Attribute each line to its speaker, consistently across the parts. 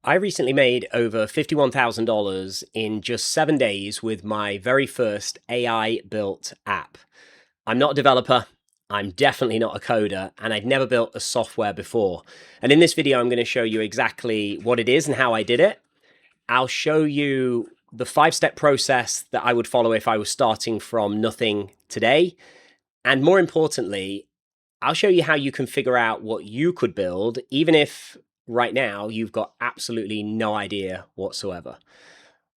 Speaker 1: I recently made over $51,000 in just 7 days with my very first AI built app. I'm not a developer, I'm definitely not a coder, and I'd never built a software before. And in this video, I'm going to show you exactly what it is and how I did it. I'll show you the 5-step process that I would follow if I was starting from nothing today. And more importantly, I'll show you how you can figure out what you could build, even if right now you've got absolutely no idea whatsoever.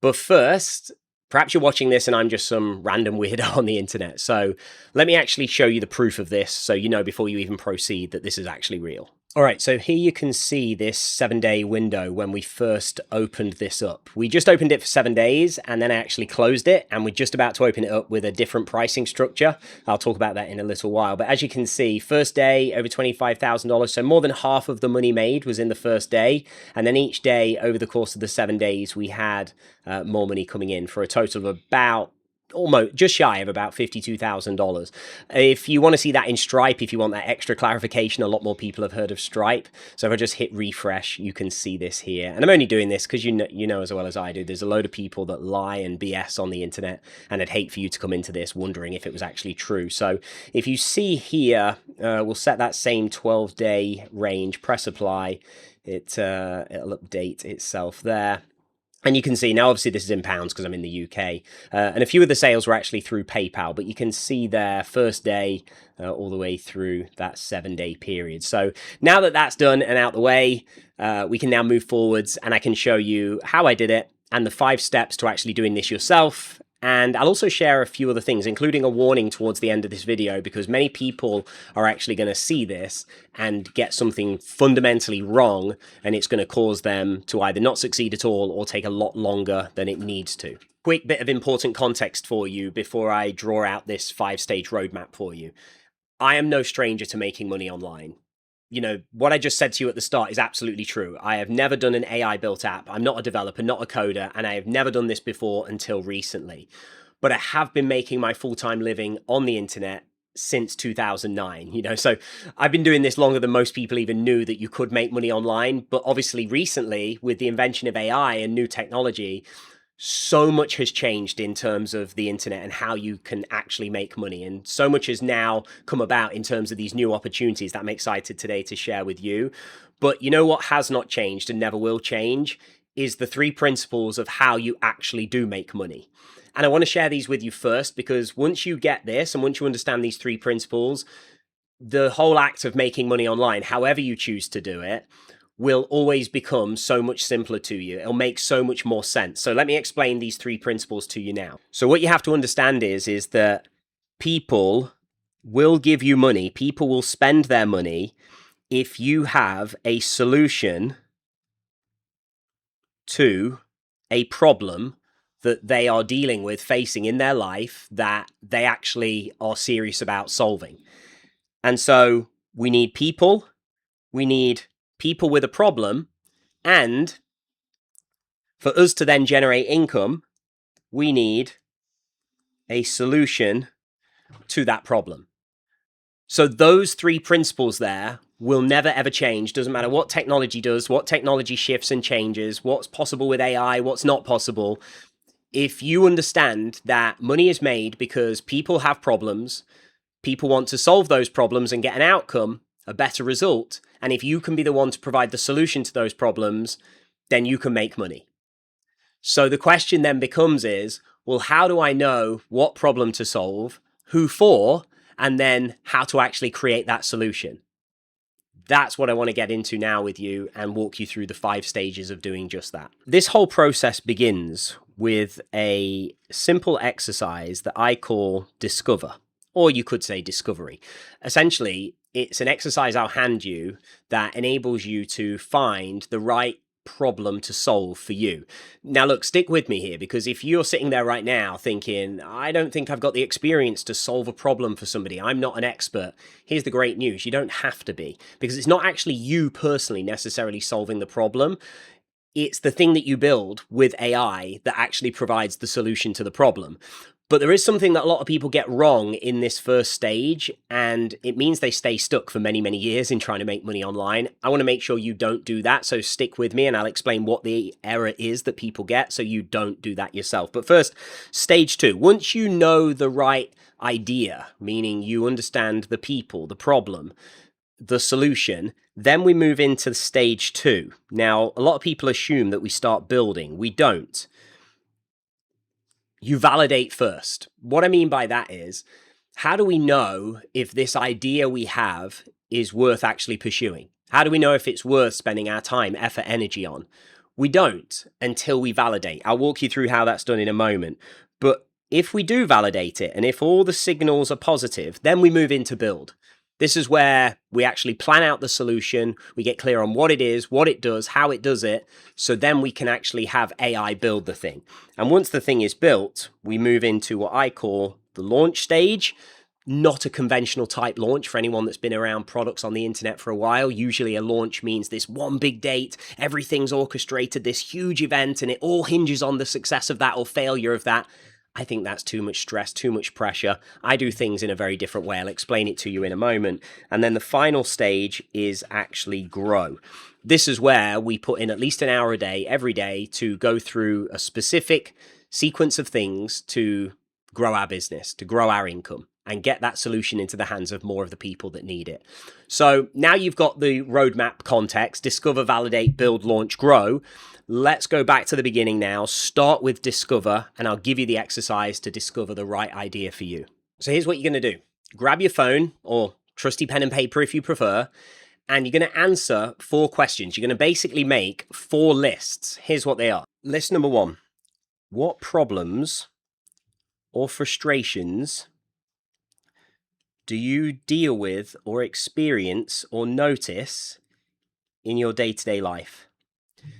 Speaker 1: But first, perhaps you're watching this and I'm just some random weirdo on the internet. So let me actually show you the proof of this so you know before you even proceed that this is actually real. All right, so here you can see this 7-day window when we first opened this up. We just opened it for 7 days and then I actually closed it, and we're just about to open it up with a different pricing structure. I'll talk about that in a little while. But as you can see, first day, over $25,000. So more than half of the money made was in the first day. And then each day over the course of the 7 days, we had more money coming in for a total of about almost just shy of about $52,000. If you want to see that in Stripe, if you want that extra clarification, a lot more people have heard of Stripe. So if I just hit refresh, you can see this here. And I'm only doing this because you know as well as I do, there's a load of people that lie and BS on the internet, and I'd hate for you to come into this wondering if it was actually true. So if you see here, we'll set that same 12-day range, press apply. It'll update itself there. And you can see now, obviously, this is in pounds because I'm in the UK. And a few of the sales were actually through PayPal, but you can see their first day all the way through that 7-day period. So now that that's done and out the way, we can now move forwards and I can show you how I did it and the 5 steps to actually doing this yourself. And I'll also share a few other things, including a warning towards the end of this video, because many people are actually going to see this and get something fundamentally wrong, and it's going to cause them to either not succeed at all or take a lot longer than it needs to. Quick bit of important context for you before I draw out this 5-stage roadmap for you. I am no stranger to making money online. You know, what I just said to you at the start is absolutely true. I have never done an AI built app. I'm not a developer, not a coder, and I have never done this before until recently. But I have been making my full-time living on the internet since 2009, so I've been doing this longer than most people even knew that you could make money online. But obviously recently, with the invention of AI and new technology, so much has changed in terms of the internet and how you can actually make money. And so much has now come about in terms of these new opportunities that I'm excited today to share with you. But you know what has not changed and never will change is the 3 principles of how you actually do make money. And I want to share these with you first, because once you get this and once you understand these 3 principles, the whole act of making money online, however you choose to do it, will always become so much simpler to you. It'll make so much more sense. So let me explain these 3 principles to you now. So what you have to understand is that people will give you money. People will spend their money if you have a solution to a problem that they are dealing with, facing in their life, that they actually are serious about solving. And so we need people with a problem, and for us to then generate income, we need a solution to that problem. So those 3 principles there will never ever change. Doesn't matter what technology does, what technology shifts and changes, what's possible with AI, what's not possible. If you understand that money is made because people have problems, people want to solve those problems and get an outcome, a better result, and if you can be the one to provide the solution to those problems, then you can make money. So the question then becomes well, how do I know what problem to solve, who for, and then how to actually create that solution? That's what I want to get into now with you and walk you through the 5 stages of doing just that. This whole process begins with a simple exercise that I call Discover, or you could say Discovery. Essentially, it's an exercise I'll hand you that enables you to find the right problem to solve for you. Now look, stick with me here, because if you're sitting there right now thinking, I don't think I've got the experience to solve a problem for somebody, I'm not an expert, here's the great news: you don't have to be, because it's not actually you personally necessarily solving the problem. It's the thing that you build with AI that actually provides the solution to the problem. But there is something that a lot of people get wrong in this first stage, and it means they stay stuck for many, many years in trying to make money online. I want to make sure you don't do that. So stick with me and I'll explain what the error is that people get so you don't do that yourself. But first, stage 2. Once you know the right idea, meaning you understand the people, the problem, the solution, then we move into stage 2. Now, a lot of people assume that we start building. We don't. You validate first. What I mean by that is, how do we know if this idea we have is worth actually pursuing? How do we know if it's worth spending our time, effort, energy on? We don't until we validate. I'll walk you through how that's done in a moment. But if we do validate it, and if all the signals are positive, then we move into build. This is where we actually plan out the solution. We get clear on what it is, what it does, how it does it. So then we can actually have AI build the thing. And once the thing is built, we move into what I call the launch stage. Not a conventional type launch for anyone that's been around products on the internet for a while. Usually a launch means this one big date, everything's orchestrated, this huge event, and it all hinges on the success of that or failure of that. I think that's too much stress, too much pressure. I do things in a very different way. I'll explain it to you in a moment. And then the final stage is actually grow. This is where we put in at least an hour a day, every day, to go through a specific sequence of things to grow our business, to grow our income, and get that solution into the hands of more of the people that need it. So now you've got the roadmap context: discover, validate, build, launch, grow. Let's go back to the beginning now. Start with discover, and I'll give you the exercise to discover the right idea for you. So here's what you're going to do. Grab your phone or trusty pen and paper if you prefer, and you're going to answer 4 questions. You're going to basically make 4 lists. Here's what they are. List number 1. What problems or frustrations do you deal with or experience or notice in your day-to-day life?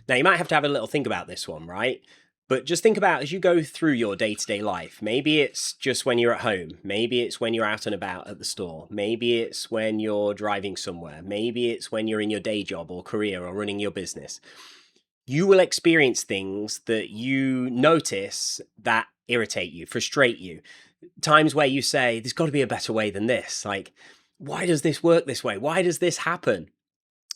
Speaker 1: Now, you might have to have a little think about this one, right? But just think about as you go through your day-to-day life. Maybe it's just when you're at home. Maybe it's when you're out and about at the store. Maybe it's when you're driving somewhere. Maybe it's when you're in your day job or career or running your business. You will experience things that you notice that irritate you, frustrate you. Times where you say, there's got to be a better way than this. Like, why does this work this way? Why does this happen?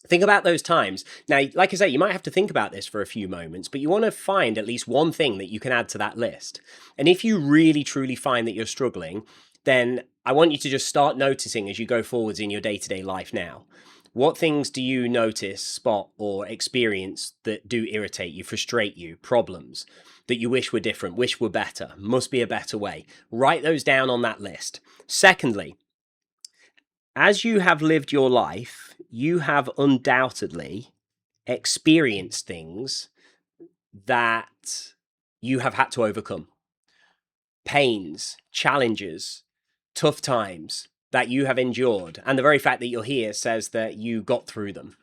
Speaker 1: Think about those times. Now, like I say, you might have to think about this for a few moments, but you want to find at least one thing that you can add to that list. And if you really, truly find that you're struggling, then I want you to just start noticing as you go forwards in your day-to-day life now. What things do you notice, spot, or experience that do irritate you, frustrate you, problems that you wish were different, wish were better, must be a better way? Write those down on that list. Secondly, as you have lived your life, you have undoubtedly experienced things that you have had to overcome. Pains, challenges, tough times that you have endured. And the very fact that you're here says that you got through them.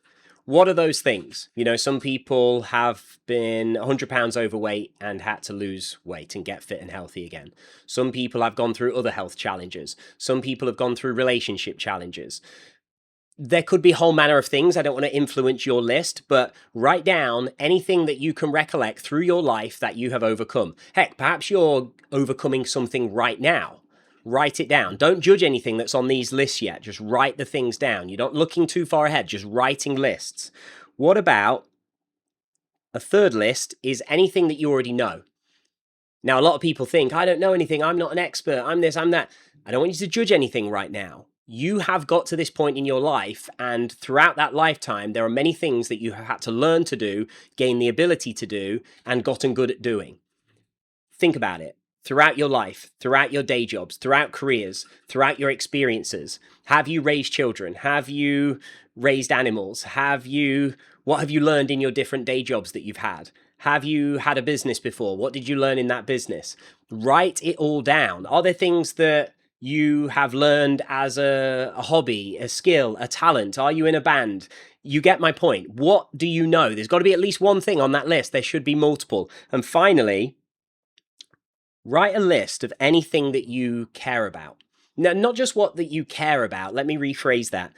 Speaker 1: What are those things? You know, some people have been 100 pounds overweight and had to lose weight and get fit and healthy again. Some people have gone through other health challenges. Some people have gone through relationship challenges. There could be a whole manner of things. I don't want to influence your list, but write down anything that you can recollect through your life that you have overcome. Heck, perhaps you're overcoming something right now. Write it down. Don't judge anything that's on these lists yet. Just write the things down. You're not looking too far ahead, just writing lists. What about a third list is anything that you already know? Now, a lot of people think, I don't know anything. I'm not an expert. I'm this, I'm that. I don't want you to judge anything right now. You have got to this point in your life, and throughout that lifetime, there are many things that you have had to learn to do, gain the ability to do, and gotten good at doing. Think about it. Throughout your life, throughout your day jobs, throughout careers, throughout your experiences, have you raised children? Have you raised animals? What have you learned in your different day jobs that you've had? Have you had a business before? What did you learn in that business? Write it all down. Are there things that you have learned as a hobby, a skill, a talent? Are you in a band? You get my point. What do you know? There's got to be at least one thing on that list. There should be multiple. And finally, write a list of anything that you care about. Now, not just what that you care about. Let me rephrase that.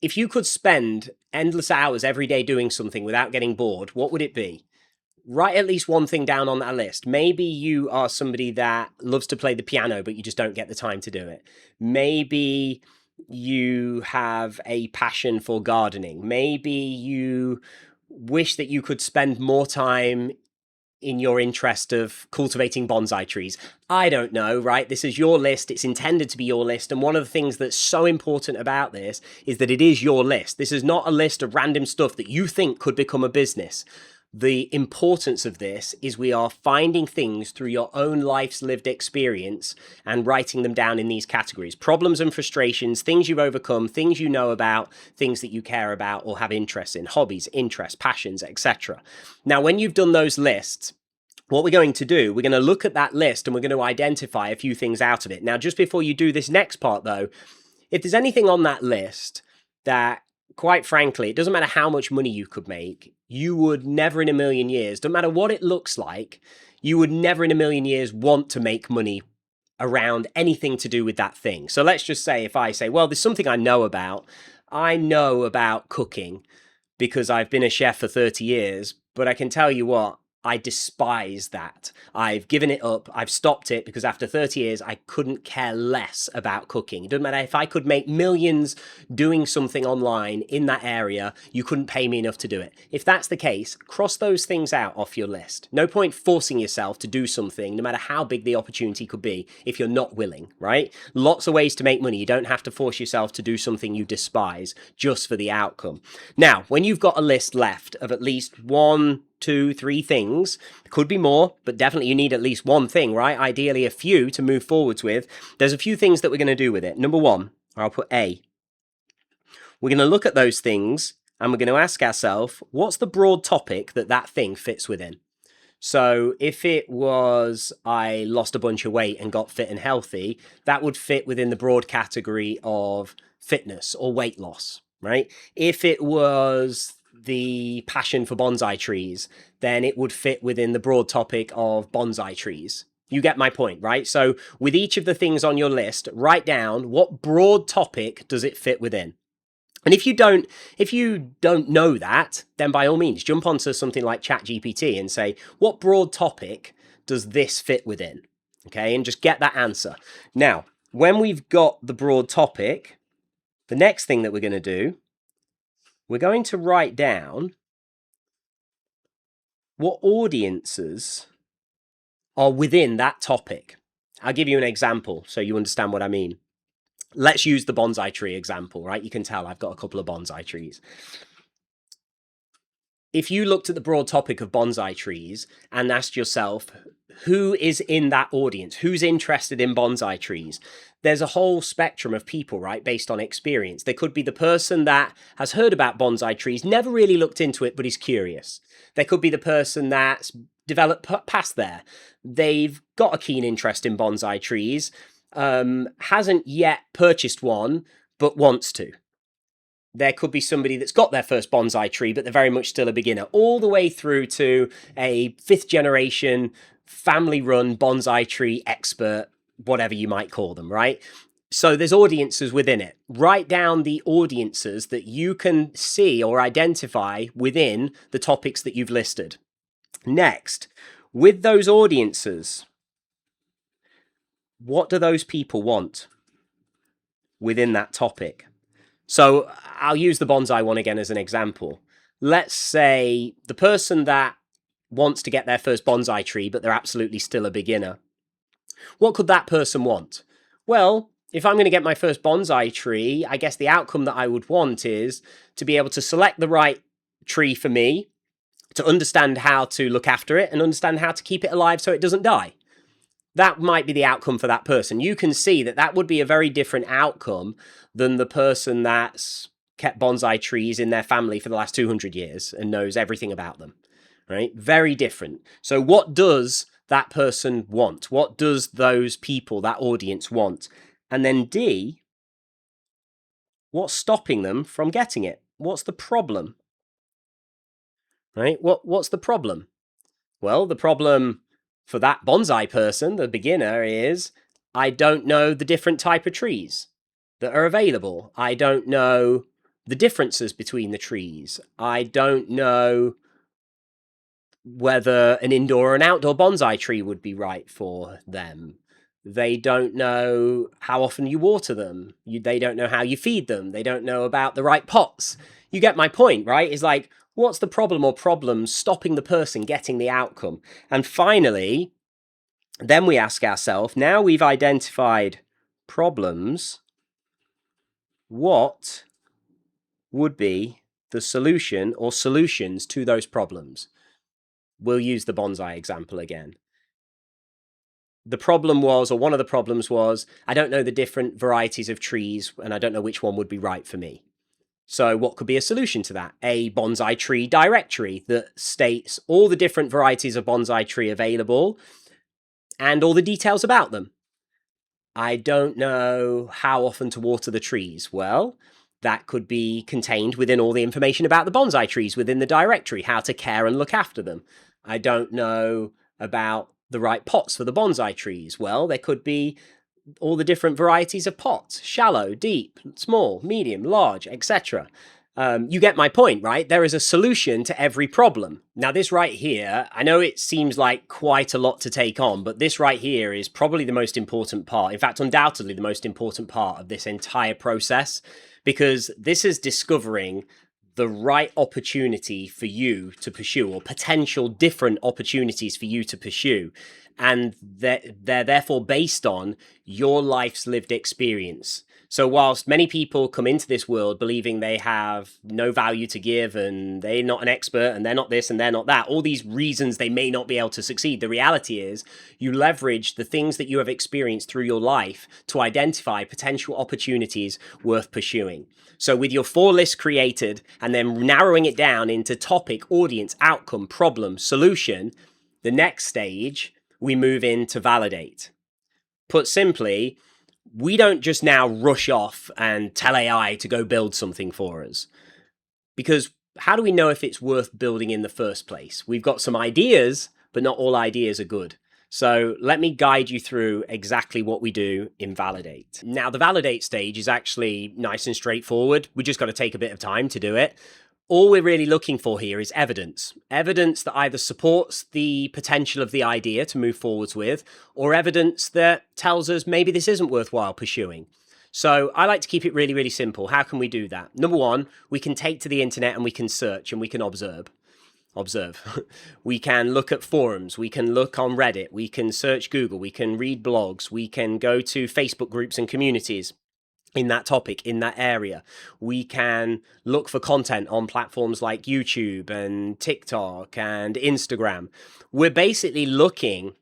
Speaker 1: If you could spend endless hours every day doing something without getting bored, what would it be? write at least one thing down on that list. Maybe you are somebody that loves to play the piano, but you just don't get the time to do it. Maybe you have a passion for gardening. Maybe you wish that you could spend more time in your interest of cultivating bonsai trees. I don't know, right? This is your list. It's intended to be your list. And one of the things that's so important about this is that it is your list. This is not a list of random stuff that you think could become a business. The importance of this is we are finding things through your own life's lived experience and writing them down in these categories. Problems and frustrations, things you've overcome, things you know about, things that you care about or have interest in, hobbies, interests, passions, etc. Now, when you've done those lists, what we're going to do, we're going to look at that list and we're going to identify a few things out of it. Now, just before you do this next part, though, if there's anything on that list that, quite frankly, it doesn't matter how much money you could make, you would never in a million years, no matter what it looks like, you would never in a million years want to make money around anything to do with that thing. So let's just say if I say, well, there's something I know about. I know about cooking because I've been a chef for 30 years, but I can tell you what, I despise that. I've given it up. I've stopped it because after 30 years, I couldn't care less about cooking. It doesn't matter if I could make millions doing something online in that area, you couldn't pay me enough to do it. If that's the case, cross those things out off your list. No point forcing yourself to do something, no matter how big the opportunity could be, if you're not willing, right? Lots of ways to make money. You don't have to force yourself to do something you despise just for the outcome. Now, when you've got a list left of at least 1, 2, 3 things, could be more, but definitely you need at least one thing, right? Ideally a few to move forwards with. There's a few things that we're going to do with it. Number 1, or I'll put A. We're going to look at those things and we're going to ask ourselves, what's the broad topic that that thing fits within? So if it was I lost a bunch of weight and got fit and healthy, that would fit within the broad category of fitness or weight loss, right? If it was the passion for bonsai trees, then it would fit within the broad topic of bonsai trees. You get my point, right? So with each of the things on your list, write down what broad topic does it fit within. And if you don't know that, then by all means, jump onto something like ChatGPT and say, what broad topic does this fit within? Okay, and just get that answer. Now, when we've got the broad topic, the next thing that we're going to do, we're going to write down what audiences are within that topic. I'll give you an example so you understand what I mean. Let's use the bonsai tree example, right? You can tell I've got a couple of bonsai trees. If you looked at the broad topic of bonsai trees and asked yourself, who is in that audience? Who's interested in bonsai trees? There's a whole spectrum of people, right, based on experience. There could be the person that has heard about bonsai trees, never really looked into it, but is curious. There could be the person that's developed past there. They've got a keen interest in bonsai trees, hasn't yet purchased one, but wants to. There could be somebody that's got their first bonsai tree, but they're very much still a beginner, all the way through to a 5th generation family-run bonsai tree expert, whatever you might call them, right? So there's audiences within it. Write down the audiences that you can see or identify within the topics that you've listed. Next, with those audiences, what do those people want within that topic? So I'll use the bonsai one again as an example. Let's say the person that wants to get their first bonsai tree, but they're absolutely still a beginner. What could that person want? Well, if I'm going to get my first bonsai tree, I guess the outcome that I would want is to be able to select the right tree for me, to understand how to look after it and understand how to keep it alive so it doesn't die. That might be the outcome for that person. You can see that that would be a very different outcome than the person that's kept bonsai trees in their family for the last 200 years and knows everything about them, right? Very different. So what does that person want? What does those people, that audience want? And then D, what's stopping them from getting it? What's the problem? Right? What's the problem? Well, the problem for that bonsai person, the beginner, is I don't know the different type of trees that are available. I don't know the differences between the trees. I don't know whether an indoor or an outdoor bonsai tree would be right for them. They don't know how often you water them. They don't know how you feed them. They don't know about the right pots. You get my point, right? It's like, what's the problem or problems stopping the person getting the outcome? And finally, then we ask ourselves, now we've identified problems, what would be the solution or solutions to those problems? We'll use the bonsai example again. The problem was, or one of the problems was, I don't know the different varieties of trees and I don't know which one would be right for me. So what could be a solution to that? A bonsai tree directory that states all the different varieties of bonsai tree available and all the details about them. I don't know how often to water the trees. Well, that could be contained within all the information about the bonsai trees within the directory, how to care and look after them. I don't know about the right pots for the bonsai trees. Well, there could be all the different varieties of pots, shallow, deep, small, medium, large, etc. You get my point, right? There is a solution to every problem. Now, this right here, I know it seems like quite a lot to take on, but this right here is probably the most important part. In fact, undoubtedly the most important part of this entire process, because this is discovering the right opportunity for you to pursue, or potential different opportunities for you to pursue. And they're therefore based on your life's lived experience. So whilst many people come into this world believing they have no value to give and they're not an expert and they're not this and they're not that, all these reasons they may not be able to succeed, the reality is you leverage the things that you have experienced through your life to identify potential opportunities worth pursuing. So with your 4 lists created and then narrowing it down into topic, audience, outcome, problem, solution, the next stage, we move into validate. Put simply, we don't just now rush off and tell AI to go build something for us. Because how do we know if it's worth building in the first place? We've got some ideas, but not all ideas are good. So let me guide you through exactly what we do in validate. Now, the validate stage is actually nice and straightforward. We just got to take a bit of time to do it. All we're really looking for here is evidence. Evidence that either supports the potential of the idea to move forwards with, or evidence that tells us maybe this isn't worthwhile pursuing. So I like to keep it really, really simple. How can we do that? Number one, we can take to the internet and we can search and we can observe. We can look at forums, we can look on Reddit, we can search Google, we can read blogs, we can go to Facebook groups and communities in that topic, in that area. We can look for content on platforms like YouTube and TikTok and Instagram. We're basically looking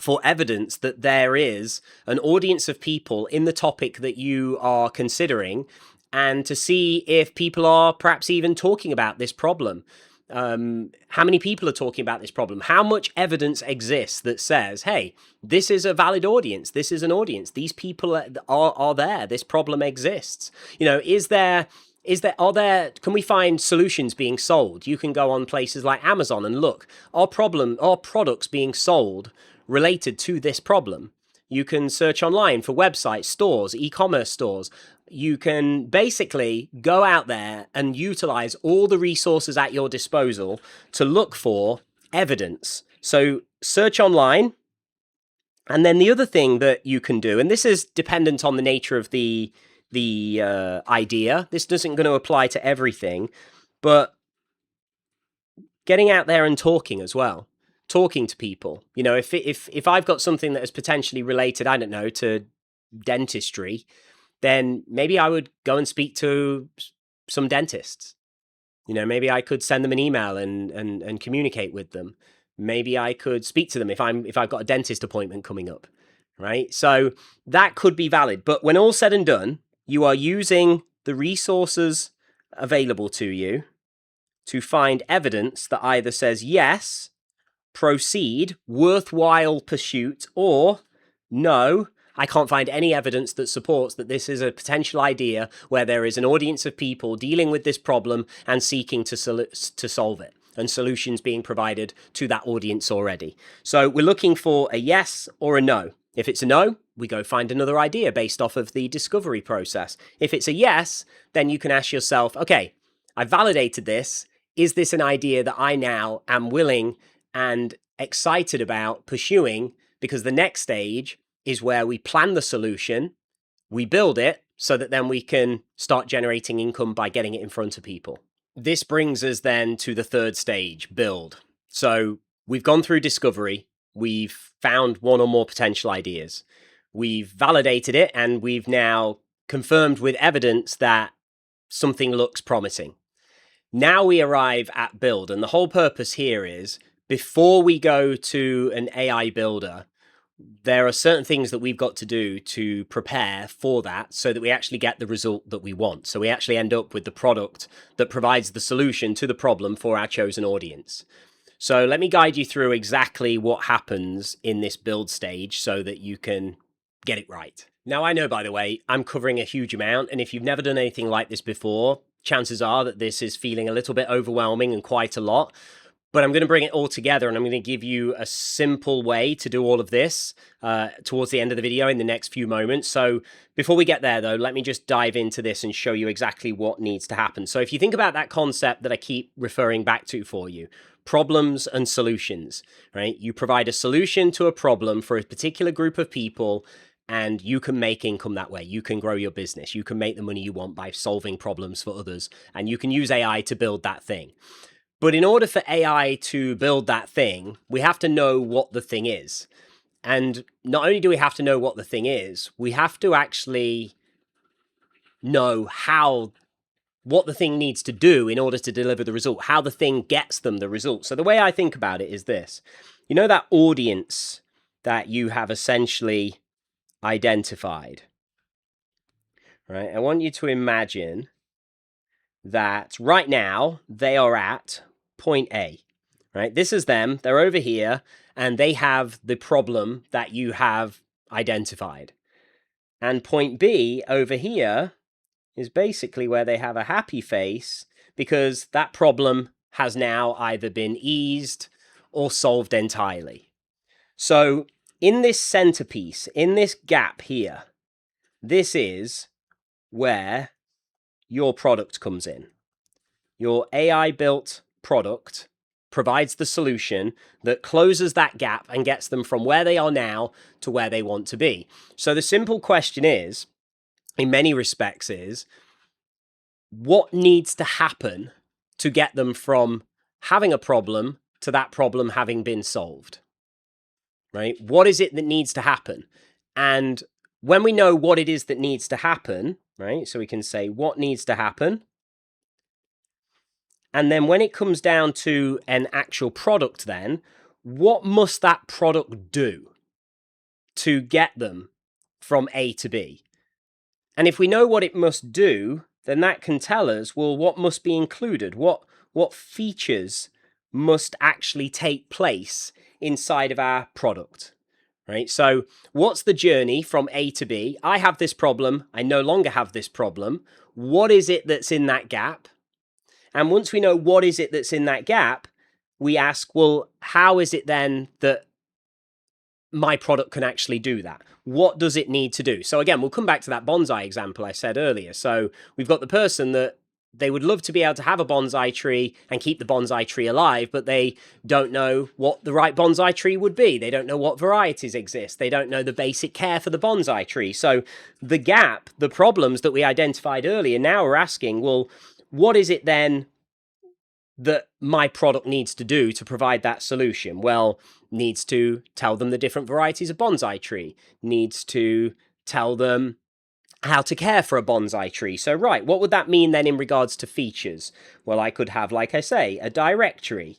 Speaker 1: for evidence that there is an audience of people in the topic that you are considering, and to see if people are perhaps even talking about this problem. How many people are talking about this problem? How much evidence exists that says, hey, this is a valid audience. This is an audience. These people are there. This problem exists. You know, can we find solutions being sold? You can go on places like Amazon and look, are products being sold related to this problem? You can search online for websites, stores, e-commerce stores. You can basically go out there and utilize all the resources at your disposal to look for evidence. So search online. And then the other thing that you can do, and this is dependent on the nature of the idea. This isn't going to apply to everything, but getting out there and talking as well. Talking to people. You know, if I've got something that is potentially related, I don't know, to dentistry, then maybe I would go and speak to some dentists. You know, maybe I could send them an email and communicate with them. Maybe I could speak to them if I've got a dentist appointment coming up, right? So that could be valid. But when all said and done, you are using the resources available to you to find evidence that either says yes, proceed, worthwhile pursuit, or no, I can't find any evidence that supports that this is a potential idea where there is an audience of people dealing with this problem and seeking to solve it, and solutions being provided to that audience already. So we're looking for a yes or a no. If it's a no, we go find another idea based off of the discovery process. If it's a yes, then you can ask yourself, okay, I validated this. Is this an idea that I now am willing and excited about pursuing, because the next stage is where we plan the solution, we build it so that then we can start generating income by getting it in front of people. This brings us then to the third stage, build. So we've gone through discovery, we've found one or more potential ideas, we've validated it, and we've now confirmed with evidence that something looks promising. Now we arrive at build, and the whole purpose here is, before we go to an AI builder, there are certain things that we've got to do to prepare for that so that we actually get the result that we want. So we actually end up with the product that provides the solution to the problem for our chosen audience. So let me guide you through exactly what happens in this build stage so that you can get it right. Now, I know, by the way, I'm covering a huge amount, and if you've never done anything like this before, chances are that this is feeling a little bit overwhelming and quite a lot. But I'm going to bring it all together, and I'm going to give you a simple way to do all of this towards the end of the video in the next few moments. So before we get there, though, let me just dive into this and show you exactly what needs to happen. So if you think about that concept that I keep referring back to for you, problems and solutions, right? You provide a solution to a problem for a particular group of people, and you can make income that way. You can grow your business. You can make the money you want by solving problems for others, and you can use AI to build that thing. But in order for AI to build that thing, we have to know what the thing is. And not only do we have to know what the thing is, we have to actually know what the thing needs to do in order to deliver the result, how the thing gets them the result. So the way I think about it is this. You know that audience that you have essentially identified, right? I want you to imagine that right now they are at point A, right? This is them. They're over here, and they have the problem that you have identified. And point B over here is basically where they have a happy face because that problem has now either been eased or solved entirely. So in this centerpiece, in this gap here, this is where your product comes in. Your AI built product provides the solution that closes that gap and gets them from where they are now to where they want to be. So the simple question is, in many respects, is what needs to happen to get them from having a problem to that problem having been solved, right? What is it that needs to happen? And when we know what it is that needs to happen, right? So we can say what needs to happen. And then when it comes down to an actual product, then what must that product do to get them from A to B? And if we know what it must do, then that can tell us, well, what must be included? What features must actually take place inside of our product, right? So what's the journey from A to B? I have this problem. I no longer have this problem. What is it that's in that gap? And once we know what is it that's in that gap, we ask, well, how is it then that my product can actually do that? What does it need to do? So again, we'll come back to that bonsai example I said earlier. So we've got the person that they would love to be able to have a bonsai tree and keep the bonsai tree alive, but they don't know what the right bonsai tree would be. They don't know what varieties exist. They don't know the basic care for the bonsai tree. So the gap, the problems that we identified earlier, now we're asking, well, what is it then that my product needs to do to provide that solution? Well, needs to tell them the different varieties of bonsai tree, needs to tell them how to care for a bonsai tree. So, right, what would that mean then in regards to features? Well, I could have, like I say, a directory,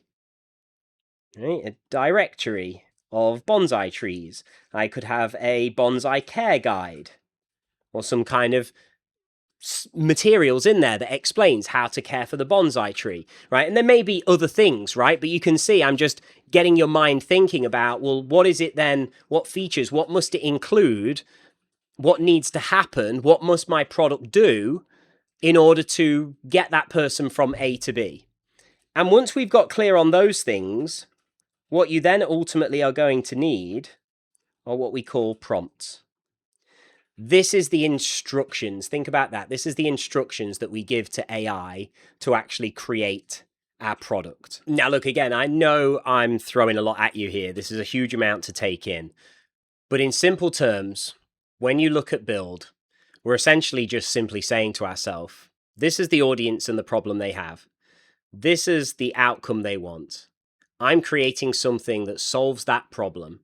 Speaker 1: right? A directory of bonsai trees. I could have a bonsai care guide or some kind of materials in there that explains how to care for the bonsai tree, right? And there may be other things, right? But you can see I'm just getting your mind thinking about, well, what is it then? What features? What must it include? What needs to happen? What must my product do in order to get that person from A to B? And once we've got clear on those things, what you then ultimately are going to need are what we call prompts. This is the instructions. Think about that. This is the instructions that we give to AI to actually create our product. Now, look, again, I know I'm throwing a lot at you here. This is a huge amount to take in. But in simple terms, when you look at build, we're essentially just simply saying to ourselves, this is the audience and the problem they have. This is the outcome they want. I'm creating something that solves that problem.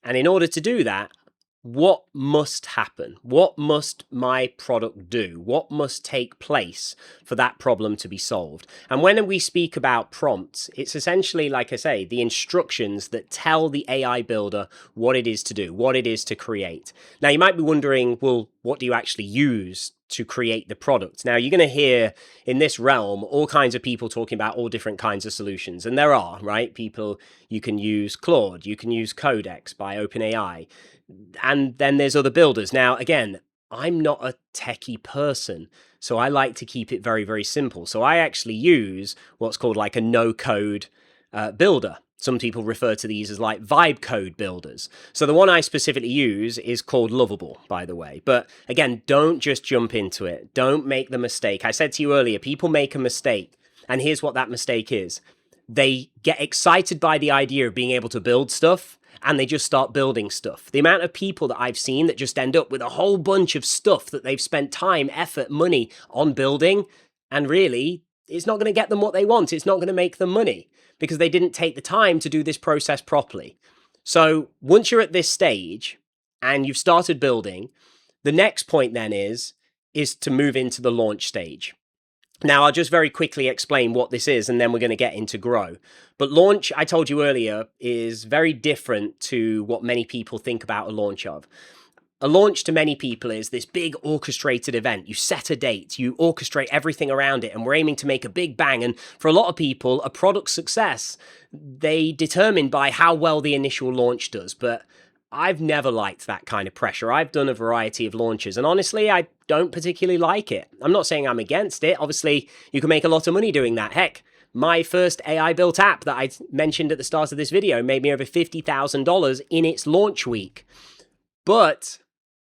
Speaker 1: And in order to do that, what must happen? What must my product do? What must take place for that problem to be solved? And when we speak about prompts, it's essentially, like I say, the instructions that tell the AI builder what it is to do, what it is to create. Now, you might be wondering, well, what do you actually use to create the product? Now, you're going to hear in this realm all kinds of people talking about all different kinds of solutions. And there are, right? People, you can use Claude, you can use Codex by OpenAI. And then there's other builders. Now, again, I'm not a techie person, so I like to keep it very, very simple. So I actually use what's called like a no-code builder. Some people refer to these as like vibe code builders. So the one I specifically use is called Lovable, by the way. But again, don't just jump into it. Don't make the mistake. I said to you earlier, people make a mistake. And here's what that mistake is. They get excited by the idea of being able to build stuff, and they just start building stuff. The amount of people that I've seen that just end up with a whole bunch of stuff that they've spent time, effort, money on building, and really, it's not going to get them what they want. It's not going to make them money because they didn't take the time to do this process properly. So once you're at this stage and you've started building, the next point then is to move into the launch stage. Now, I'll just very quickly explain what this is, and then we're going to get into grow. But launch, I told you earlier, is very different to what many people think about a launch of. A launch to many people is this big orchestrated event. You set a date, you orchestrate everything around it, and we're aiming to make a big bang. And for a lot of people, a product success, they determine by how well the initial launch does. But I've never liked that kind of pressure. I've done a variety of launches, and honestly, I don't particularly like it. I'm not saying I'm against it. Obviously, you can make a lot of money doing that. Heck, my first AI built app that I mentioned at the start of this video made me over $50,000 in its launch week. But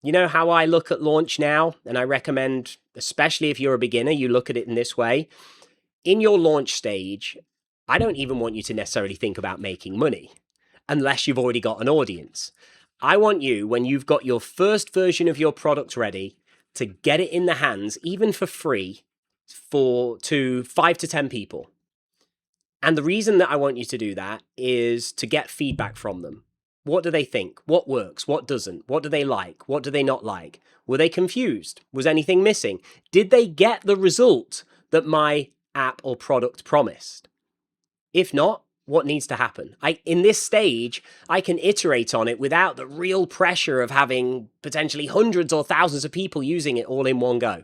Speaker 1: you know how I look at launch now, and I recommend, especially if you're a beginner, you look at it in this way. In your launch stage, I don't even want you to necessarily think about making money unless you've already got an audience. I want you, when you've got your first version of your product ready, to get it in the hands, even for free, to 5 to 10 people. And the reason that I want you to do that is to get feedback from them. What do they think? What works? What doesn't? What do they like? What do they not like? Were they confused? Was anything missing? Did they get the result that my app or product promised? If not, what needs to happen? In this stage, I can iterate on it without the real pressure of having potentially hundreds or thousands of people using it all in one go.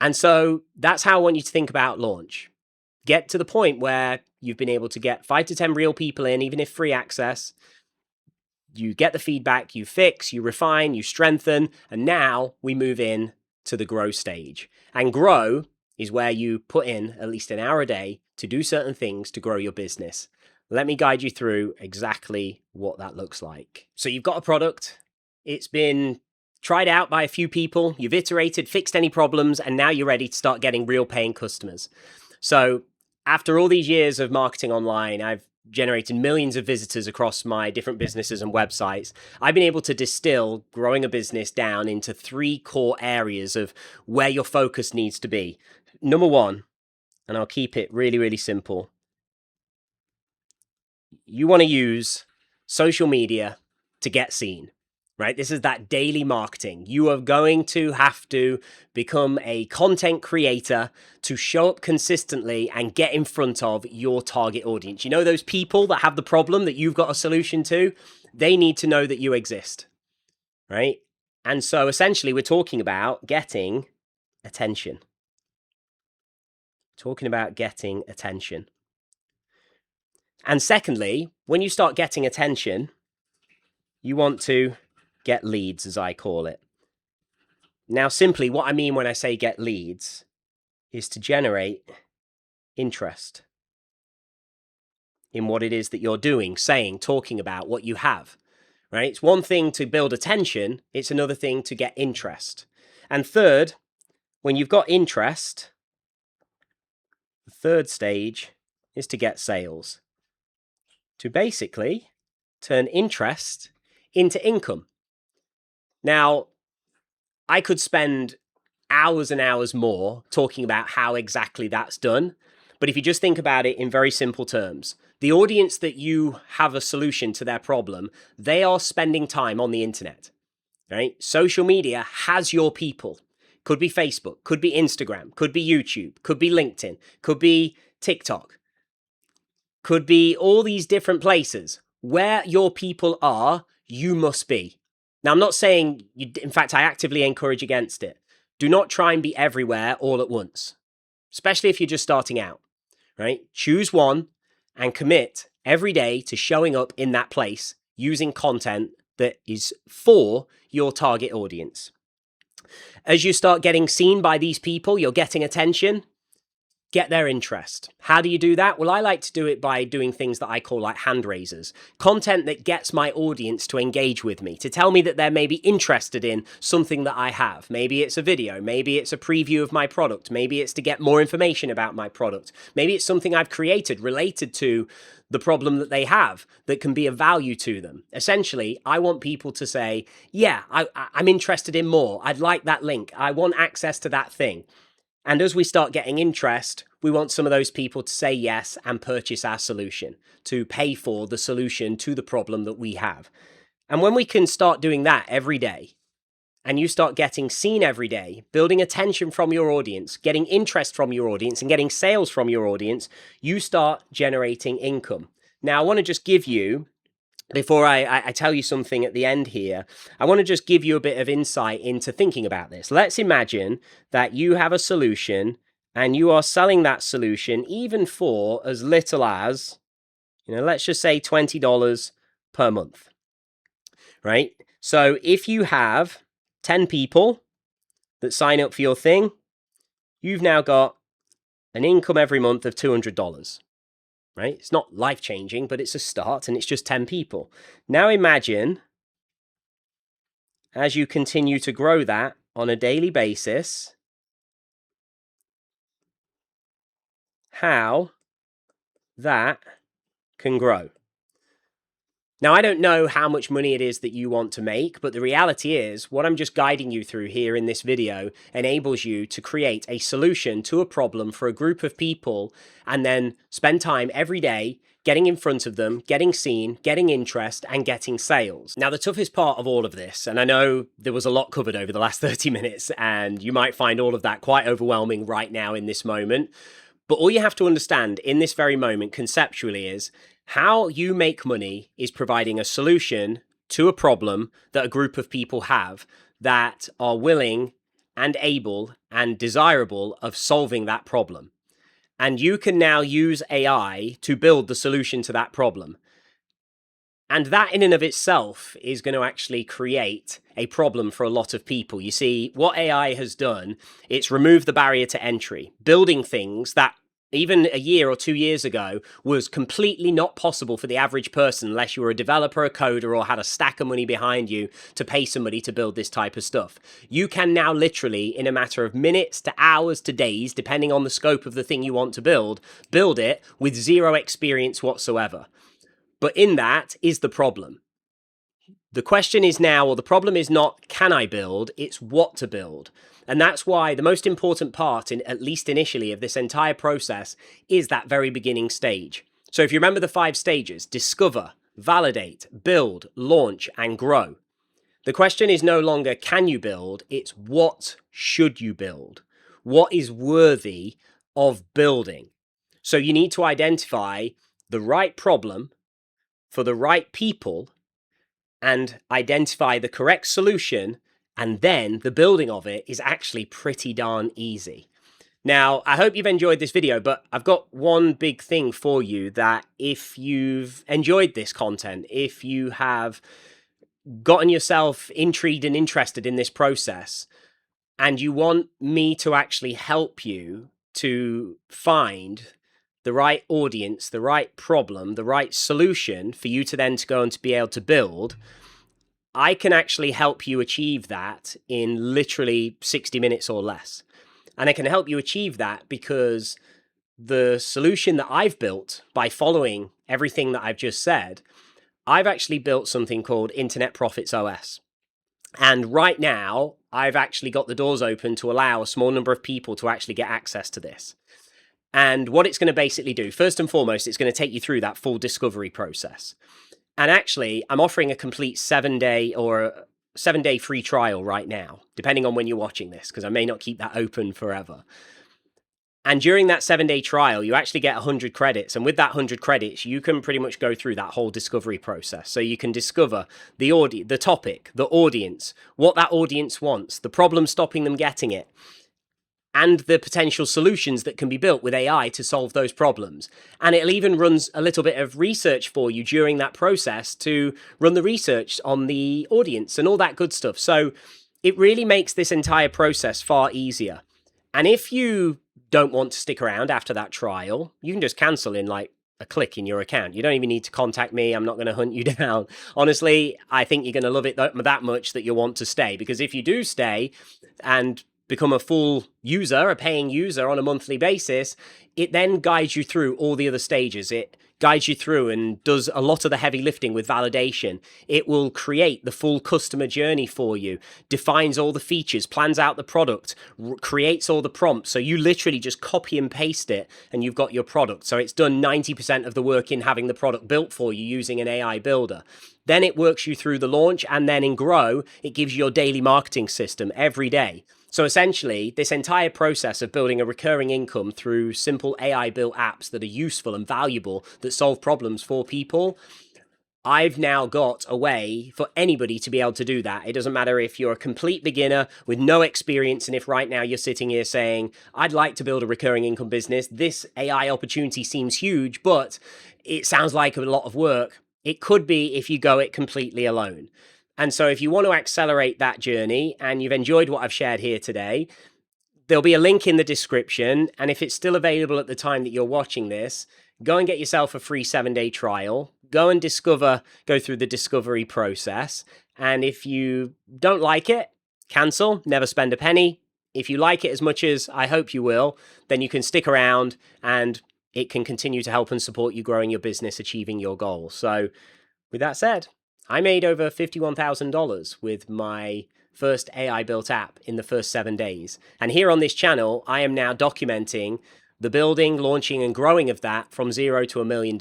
Speaker 1: And so that's how I want you to think about launch. Get to the point where you've been able to get 5 to 10 real people in, even if free access. You get the feedback, you fix, you refine, you strengthen, and now we move in to the grow stage. And grow is where you put in at least an hour a day to do certain things to grow your business. Let me guide you through exactly what that looks like. So you've got a product, it's been tried out by a few people, you've iterated, fixed any problems, and now you're ready to start getting real paying customers. So after all these years of marketing online, I've generated millions of visitors across my different businesses and websites. I've been able to distill growing a business down into 3 core areas of where your focus needs to be. Number 1, and I'll keep it really, really simple. You want to use social media to get seen, right? This is that daily marketing. You are going to have to become a content creator to show up consistently and get in front of your target audience. You know, those people that have the problem that you've got a solution to, they need to know that you exist, right? And so essentially we're talking about getting attention. Talking about getting attention. And secondly, when you start getting attention, you want to get leads, as I call it. Now, simply what I mean when I say get leads is to generate interest in what it is that you're doing, saying, talking about what you have, right? It's one thing to build attention. It's another thing to get interest. And third, when you've got interest, The third stage is to get sales, to basically turn interest into income. Now, I could spend hours and hours more talking about how exactly that's done. But if you just think about it in very simple terms, the audience that you have a solution to their problem, they are spending time on the internet, right? Social media has your people. Could be Facebook, could be Instagram, could be YouTube, could be LinkedIn, could be TikTok, could be all these different places. Where your people are, you must be. Now, I'm not saying, in fact, I actively encourage against it. Do not try and be everywhere all at once, especially if you're just starting out, right? Choose one and commit every day to showing up in that place using content that is for your target audience. As you start getting seen by these people, you're getting attention. Get their interest. How do you do that? Well, I like to do it by doing things that I call like hand raisers. Content that gets my audience to engage with me, to tell me that they're maybe interested in something that I have. Maybe it's a video, maybe it's a preview of my product, maybe it's to get more information about my product. Maybe it's something I've created related to the problem that they have that can be of value to them. Essentially, I want people to say, yeah, I'm interested in more. I'd like that link. I want access to that thing. And as we start getting interest, we want some of those people to say yes and purchase our solution, to pay for the solution to the problem that we have. And when we can start doing that every day, and you start getting seen every day, building attention from your audience, getting interest from your audience, and getting sales from your audience, you start generating income. Now, I want to just give you, before I tell you something at the end here, I want to just give you a bit of insight into thinking about this. Let's imagine that you have a solution and you are selling that solution even for as little as, let's just say $20 per month, right? So if you have 10 people that sign up for your thing, you've now got an income every month of $200. Right? It's not life-changing, but it's a start, and it's just 10 people. Now imagine, as you continue to grow that on a daily basis, how that can grow. Now, I don't know how much money it is that you want to make, but the reality is what I'm just guiding you through here in this video enables you to create a solution to a problem for a group of people and then spend time every day getting in front of them, getting seen, getting interest, and getting sales. Now, the toughest part of all of this, and I know there was a lot covered over the last 30 minutes, and you might find all of that quite overwhelming right now in this moment, but all you have to understand in this very moment conceptually is how you make money is providing a solution to a problem that a group of people have that are willing and able and desirable of solving that problem. And you can now use AI to build the solution to that problem. And that in and of itself is going to actually create a problem for a lot of people. You see, what AI has done, it's removed the barrier to entry, building things that even a year or 2 years ago was completely not possible for the average person unless you were a developer, a coder, or had a stack of money behind you to pay somebody to build this type of stuff. You can now literally, in a matter of minutes to hours to days, depending on the scope of the thing you want to build it with zero experience whatsoever. But in that is the problem. The question is now, or the problem is not, can I build? It's what to build. And that's why the most important part, at least initially, of this entire process is that very beginning stage. So if you remember the 5 stages, discover, validate, build, launch, and grow. The question is no longer can you build, it's what should you build? What is worthy of building? So you need to identify the right problem for the right people and identify the correct solution, and then the building of it is actually pretty darn easy. Now, I hope you've enjoyed this video, but I've got one big thing for you, that if you've enjoyed this content, if you have gotten yourself intrigued and interested in this process, and you want me to actually help you to find the right audience, the right problem, the right solution for you to then to go and to be able to build, I can actually help you achieve that in literally 60 minutes or less. And I can help you achieve that because the solution that I've built by following everything that I've just said, I've actually built something called Internet Profits OS. And right now, I've actually got the doors open to allow a small number of people to actually get access to this. And what it's going to basically do, first and foremost, it's going to take you through that full discovery process. And actually, I'm offering a complete 7-day or 7-day free trial right now, depending on when you're watching this, because I may not keep that open forever. And during that 7-day trial, you actually get 100 credits. And with that 100 credits, you can pretty much go through that whole discovery process. So you can discover the topic, the audience, what that audience wants, the problem stopping them getting it, and the potential solutions that can be built with AI to solve those problems. And it'll even run a little bit of research for you during that process to run the research on the audience and all that good stuff. So it really makes this entire process far easier. And if you don't want to stick around after that trial, you can just cancel in like a click in your account. You don't even need to contact me. I'm not going to hunt you down. Honestly, I think you're going to love it that much that you'll want to stay, because if you do stay and become a full user, a paying user on a monthly basis, it then guides you through all the other stages. It guides you through and does a lot of the heavy lifting with validation. It will create the full customer journey for you, defines all the features, plans out the product, creates all the prompts. So you literally just copy and paste it and you've got your product. So it's done 90% of the work in having the product built for you using an AI builder. Then it works you through the launch, and then in Grow, it gives you your daily marketing system every day. So essentially, this entire process of building a recurring income through simple AI-built apps that are useful and valuable, that solve problems for people, I've now got a way for anybody to be able to do that. It doesn't matter if you're a complete beginner with no experience, and if right now you're sitting here saying, I'd like to build a recurring income business, this AI opportunity seems huge, but it sounds like a lot of work. It could be if you go it completely alone. And so if you want to accelerate that journey and you've enjoyed what I've shared here today, there'll be a link in the description. And if it's still available at the time that you're watching this, go and get yourself a free 7-day trial. Go and go through the discovery process. And if you don't like it, cancel, never spend a penny. If you like it as much as I hope you will, then you can stick around and it can continue to help and support you growing your business, achieving your goals. So with that said, I made over $51,000 with my first AI built app in the first 7 days. And here on this channel, I am now documenting the building, launching, and growing of that from $0 to $1 million.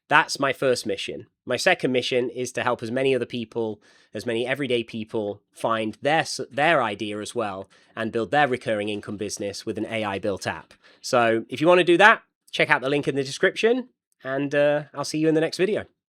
Speaker 1: That's my first mission. My second mission is to help as many other people, as many everyday people, find their idea as well and build their recurring income business with an AI built app. So if you want to do that, check out the link in the description, and I'll see you in the next video.